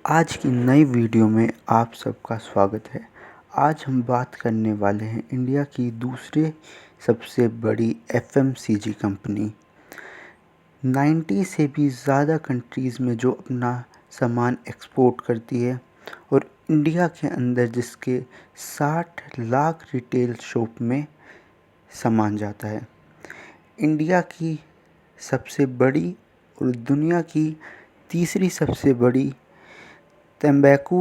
आज की नई वीडियो में आप सबका स्वागत है। आज हम बात करने वाले हैं इंडिया की दूसरे सबसे बड़ी एफएमसीजी कंपनी 90 से भी ज़्यादा कंट्रीज़ में जो अपना सामान एक्सपोर्ट करती है और इंडिया के अंदर जिसके 60 लाख रिटेल शॉप में सामान जाता है। इंडिया की सबसे बड़ी और दुनिया की तीसरी सबसे बड़ी तंबाकू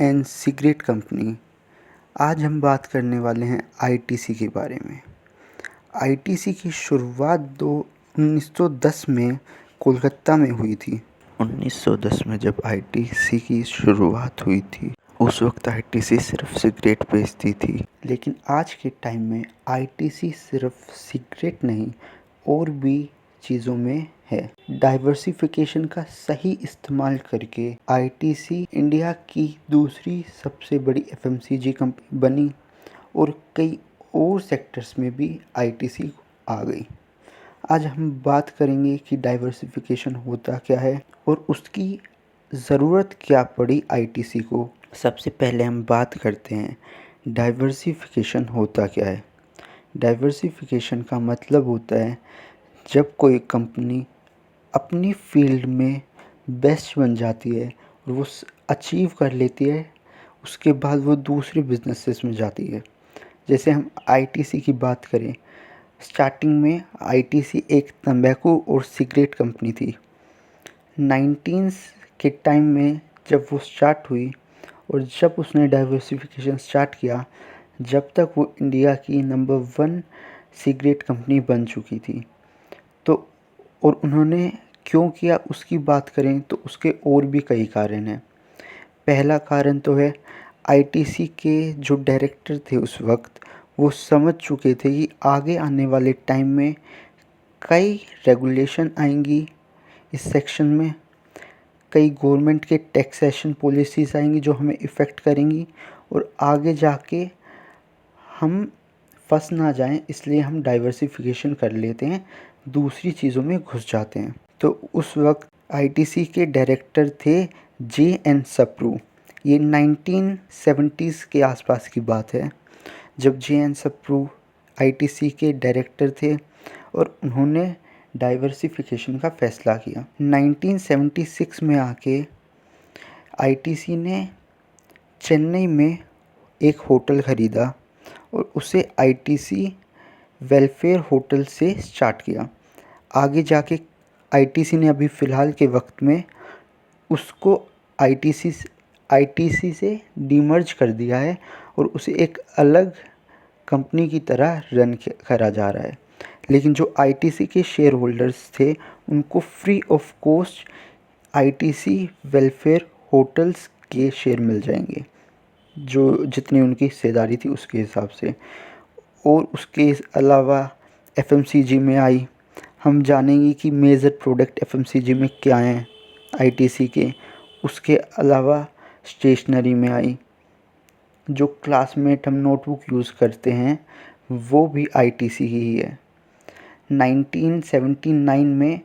एंड सिगरेट कंपनी। आज हम बात करने वाले हैं आईटीसी के बारे में। आईटीसी की शुरुआत 1910 में कोलकाता में हुई थी। 1910 में जब आईटीसी की शुरुआत हुई थी उस वक्त आईटीसी सिर्फ सिगरेट बेचती थी, लेकिन आज के टाइम में आईटीसी सिर्फ सिगरेट नहीं और भी चीज़ों में है। डाइवर्सिफिकेशन का सही इस्तेमाल करके आईटीसी इंडिया की दूसरी सबसे बड़ी एफएमसीजी कंपनी बनी और कई और सेक्टर्स में भी आईटीसी आ गई। आज हम बात करेंगे कि डाइवर्सिफिकेशन होता क्या है और उसकी ज़रूरत क्या पड़ी आईटीसी को। सबसे पहले हम बात करते हैं डाइवर्सिफिकेशन होता क्या है। डाइवर्सिफिकेशन का मतलब होता है जब कोई कंपनी अपनी फील्ड में बेस्ट बन जाती है और वो अचीव कर लेती है, उसके बाद वो दूसरे बिजनेसेस में जाती है। जैसे हम आईटीसी की बात करें, स्टार्टिंग में आईटीसी एक तंबाकू और सिगरेट कंपनी थी। 19 के टाइम में जब वो स्टार्ट हुई और जब उसने डाइवर्सिफिकेशन स्टार्ट किया, जब तक वो इंडिया की नंबर 1 सिगरेट कंपनी बन चुकी थी। तो और उन्होंने क्यों किया उसकी बात करें तो उसके और भी कई कारण हैं। पहला कारण तो है आईटीसी के जो डायरेक्टर थे उस वक्त वो समझ चुके थे कि आगे आने वाले टाइम में कई रेगुलेशन आएंगी इस सेक्शन में, कई गवर्नमेंट के टैक्सेशन पॉलिसीज़ आएंगी जो हमें इफ़ेक्ट करेंगी और आगे जाके हम फंस ना जाएं, इसलिए हम डाइवर्सिफिकेशन कर लेते हैं, दूसरी चीज़ों में घुस जाते हैं। तो उस वक्त आईटीसी के डायरेक्टर थे जे.एन. सप्रू। ये 1970s के आसपास की बात है जब जे.एन. सप्रू आईटीसी के डायरेक्टर थे और उन्होंने डाइवर्सिफिकेशन का फ़ैसला किया। 1976 में आके आईटीसी ने चेन्नई में एक होटल ख़रीदा और उसे आईटीसी वेलफेयर होटल से स्टार्ट किया। आगे जाके आईटीसी ने अभी फ़िलहाल के वक्त में उसको आईटीसी से डीमर्ज कर दिया है और उसे एक अलग कंपनी की तरह रन करा जा रहा है। लेकिन जो आईटीसी के शेयर होल्डर्स थे उनको free of cost ITC welfare hotels के शेयर मिल जाएंगे, जो जितनी उनकी हिस्सेदारी थी उसके हिसाब से। और उसके अलावा एफएमसीजी में आई, हम जानेंगे कि मेजर प्रोडक्ट एफएमसीजी में क्या हैं आईटीसी के। उसके अलावा स्टेशनरी में आई, जो क्लासमेट हम नोटबुक यूज़ करते हैं वो भी आईटीसी ही है। 1979 में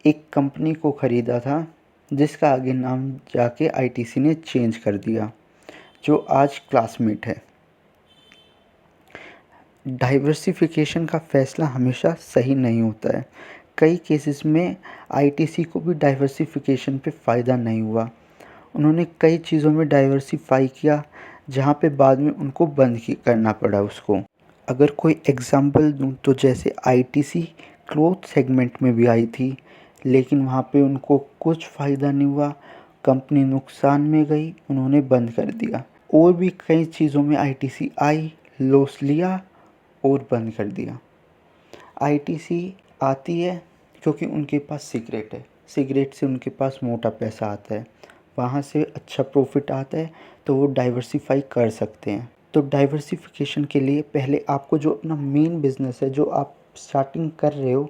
एक कंपनी को ख़रीदा था जिसका आगे नाम जाके आईटीसी ने चेंज कर दिया, जो आज क्लासमेट है। डाइवर्सिफिकेशन का फ़ैसला हमेशा सही नहीं होता है। कई केसेस में आईटीसी को भी डाइवर्सिफिकेशन पे फ़ायदा नहीं हुआ। उन्होंने कई चीज़ों में डाइवर्सिफाई किया जहाँ पे बाद में उनको बंद करना पड़ा उसको। अगर कोई एग्ज़ाम्पल दूँ तो जैसे आईटीसी क्लॉथ सेगमेंट में भी आई थी, लेकिन वहाँ पे उनको कुछ फ़ायदा नहीं हुआ, कंपनी नुकसान में गई, उन्होंने बंद कर दिया। और भी कई चीज़ों में आईटीसी आई, लॉस लिया और बंद कर दिया। आईटीसी आती है क्योंकि उनके पास सिगरेट है, सिगरेट से उनके पास मोटा पैसा आता है, वहाँ से अच्छा प्रॉफिट आता है, तो वो डाइवर्सिफाई कर सकते हैं। तो डाइवर्सिफिकेशन के लिए पहले आपको जो अपना मेन बिज़नेस है, जो आप स्टार्टिंग कर रहे हो,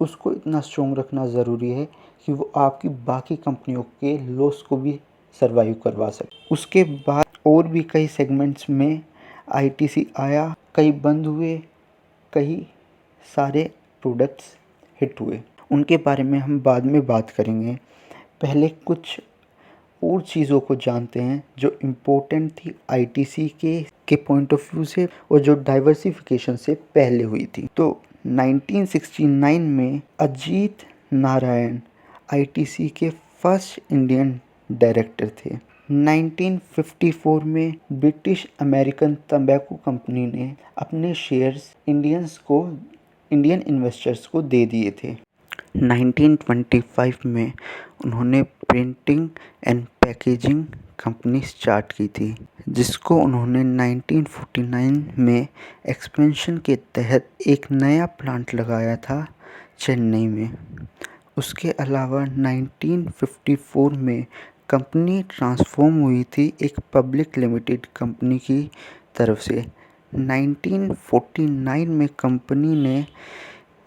उसको इतना स्ट्रॉन्ग रखना ज़रूरी है कि वो आपकी बाकी कंपनियों के लॉस को भी सर्वाइव करवा सके। उसके बाद और भी कई सेगमेंट्स में आईटीसी आया, कई बंद हुए, कई सारे प्रोडक्ट्स हिट हुए। उनके बारे में हम बाद में बात करेंगे। पहले कुछ और चीज़ों को जानते हैं जो इम्पोर्टेंट थी आईटीसी के पॉइंट ऑफ व्यू से और जो डाइवर्सिफिकेशन से पहले हुई थी। तो 1969 में अजीत नारायण आईटीसी के फर्स्ट इंडियन डायरेक्टर थे। 1954 में ब्रिटिश अमेरिकन तंबाकू कंपनी ने अपने शेयर्स इंडियन इन्वेस्टर्स को दे दिए थे। 1925 में उन्होंने printing and packaging company start की थी, जिसको उन्होंने 1949 में एक्सपेंशन के तहत एक नया प्लांट लगाया था चेन्नई में। उसके अलावा 1954 में कंपनी ट्रांसफॉर्म हुई थी एक पब्लिक लिमिटेड कंपनी की तरफ से। 1949 में कंपनी ने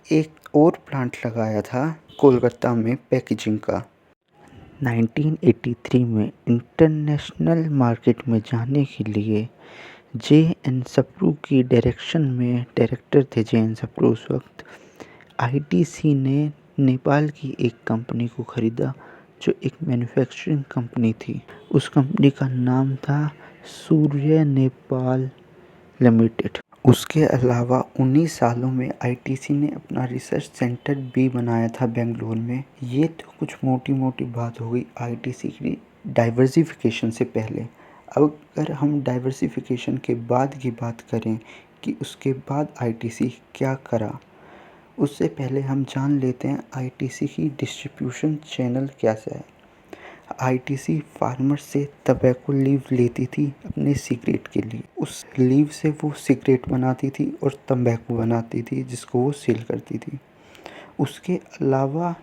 एक और प्लांट लगाया था कोलकाता में पैकेजिंग का। 1983 में इंटरनेशनल मार्केट में जाने के लिए जे.एन. सप्रू की डायरेक्शन में डायरेक्टर थे जे.एन. सप्रू उस वक्त। आईटीसी ने नेपाल की एक कंपनी को ख़रीदा जो एक मैन्युफैक्चरिंग कंपनी थी। उस कंपनी का नाम था सूर्य नेपाल लिमिटेड। उसके अलावा 19 सालों में आईटीसी ने अपना रिसर्च सेंटर भी बनाया था बेंगलुरु में। ये तो कुछ मोटी मोटी बात हो गई आईटीसी की डाइवर्सिफिकेशन से पहले। अगर हम डाइवर्सिफिकेशन के बाद की बात करें कि उसके बाद आईटीसी क्या करा, उससे पहले हम जान लेते हैं आईटीसी की डिस्ट्रीब्यूशन चैनल कैसा है। आईटीसी फार्मर से तंबाकू लीव लेती थी अपने सिगरेट के लिए। उस लीव से वो सिगरेट बनाती थी और तंबाकू बनाती थी जिसको वो सेल करती थी। उसके अलावा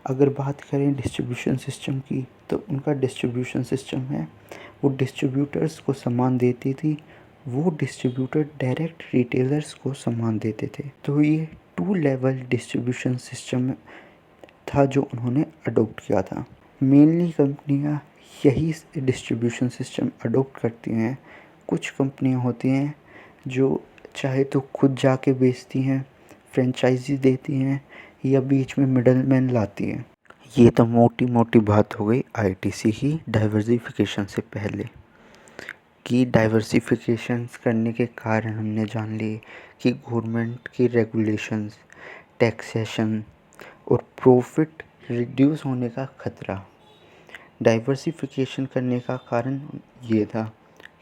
अगर बात करें डिस्ट्रीब्यूशन सिस्टम की, तो उनका डिस्ट्रीब्यूशन सिस्टम है, वो डिस्ट्रीब्यूटर्स को सामान देती थी, वो डिस्ट्रीब्यूटर डायरेक्ट रिटेलर्स को सामान देते थे। तो ये 2 लेवल डिस्ट्रीब्यूशन सिस्टम था जो उन्होंने अडोप्ट किया था। मेनली कंपनियां यही डिस्ट्रीब्यूशन सिस्टम अडोप्ट करती हैं। कुछ कंपनियां होती हैं जो चाहे तो खुद जाके बेचती हैं, फ्रेंचाइजी देती हैं या बीच में मिडलमैन लाती हैं। ये तो मोटी मोटी बात हो गई आईटीसी की डाइवर्सिफिकेशन से पहले कि डाइवर्सिफिकेशन करने के कारण हमने जान लिए कि गवर्नमेंट की रेगुलेशंस, टैक्सेशन और प्रॉफिट रिड्यूस होने का खतरा। डाइवर्सिफिकेशन करने का कारण ये था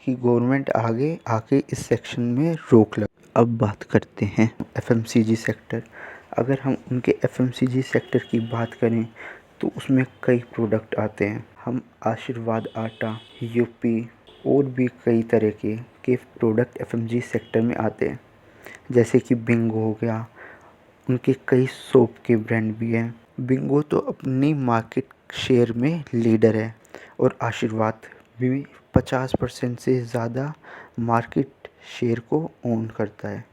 कि गवर्नमेंट आगे आके इस सेक्शन में रोक लगा। अब बात करते हैं एफएमसीजी सेक्टर। अगर हम उनके एफएमसीजी सेक्टर की बात करें तो उसमें कई प्रोडक्ट आते हैं। हम आशीर्वाद आटा, यूपी और भी कई तरह के प्रोडक्ट एफएमसीजी सेक्टर में आते हैं, जैसे कि बिंगो हो गया। उनके कई सोप के ब्रांड भी हैं। बिंगो तो अपनी मार्केट शेयर में लीडर है और आशीर्वाद भी 50% से ज़्यादा मार्केट शेयर को ओन करता है।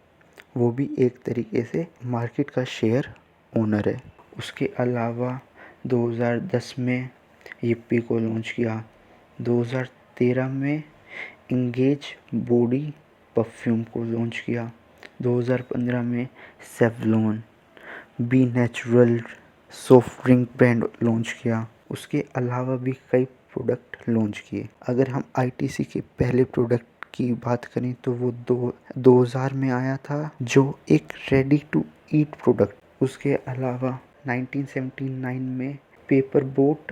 वो भी एक तरीके से मार्केट का शेयर ओनर है। उसके अलावा 2010 में यिप्पी को लॉन्च किया। 2013 में इंगेज बॉडी परफ्यूम को लॉन्च किया। 2015 में Savlon, B natural soft drink brand launch किया। उसके अलावा भी कई प्रोडक्ट लॉन्च किए। अगर हम आईटीसी के पहले प्रोडक्ट की बात करें तो वो 2000 में आया था, जो एक रेडी टू ईट प्रोडक्ट। उसके अलावा 1979 में पेपर बोट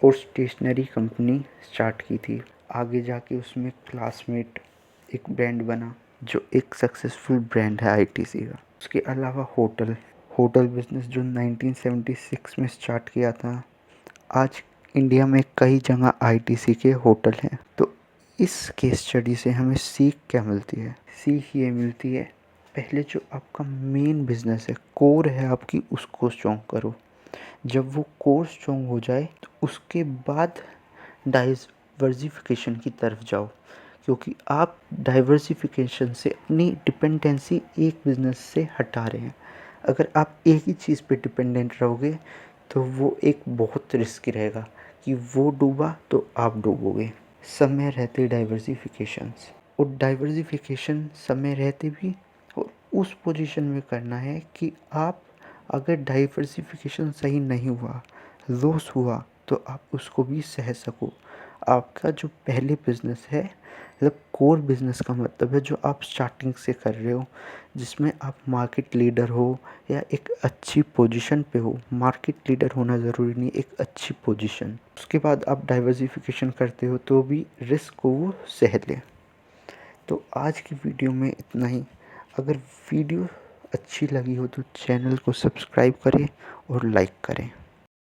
और स्टेशनरी कंपनी स्टार्ट की थी। आगे जाके उसमें क्लासमेट एक ब्रांड बना जो एक सक्सेसफुल ब्रांड है आईटीसी का। उसके अलावा होटल बिजनेस जो 1976 में स्टार्ट किया था। आज इंडिया में कई जगह आईटीसी के होटल हैं। तो इस केस स्टडी से हमें सीख क्या मिलती है? सीख ये मिलती है, पहले जो आपका मेन बिजनेस है, कोर है आपकी, उसको स्ट्रॉन्ग करो। जब वो कोर स्ट्रॉन्ग हो जाए तो उसके बाद डाइवर्सिफिकेशन की तरफ जाओ, क्योंकि आप डाइवर्सिफिकेशन से अपनी डिपेंडेंसी एक बिज़नेस से हटा रहे हैं। अगर आप एक ही चीज़ पे डिपेंडेंट रहोगे तो वो एक बहुत रिस्की रहेगा कि वो डूबा तो आप डूबोगे। समय रहते डाइवर्सिफिकेशंस, और डाइवर्सिफिकेशन समय रहते भी और उस पोजीशन में करना है कि आप अगर डाइवर्सिफिकेशन सही नहीं हुआ, लॉस हुआ, तो आप उसको भी सह सको। आपका जो पहले बिज़नेस है, मतलब कोर बिज़नेस का मतलब है जो आप स्टार्टिंग से कर रहे हो, जिसमें आप मार्केट लीडर हो या एक अच्छी पोजीशन पे हो। मार्केट लीडर होना ज़रूरी नहीं, एक अच्छी पोजीशन। उसके बाद आप डाइवर्सिफिकेशन करते हो तो भी रिस्क को वो सह ले। तो आज की वीडियो में इतना ही। अगर वीडियो अच्छी लगी हो तो चैनल को सब्सक्राइब करें और लाइक करें।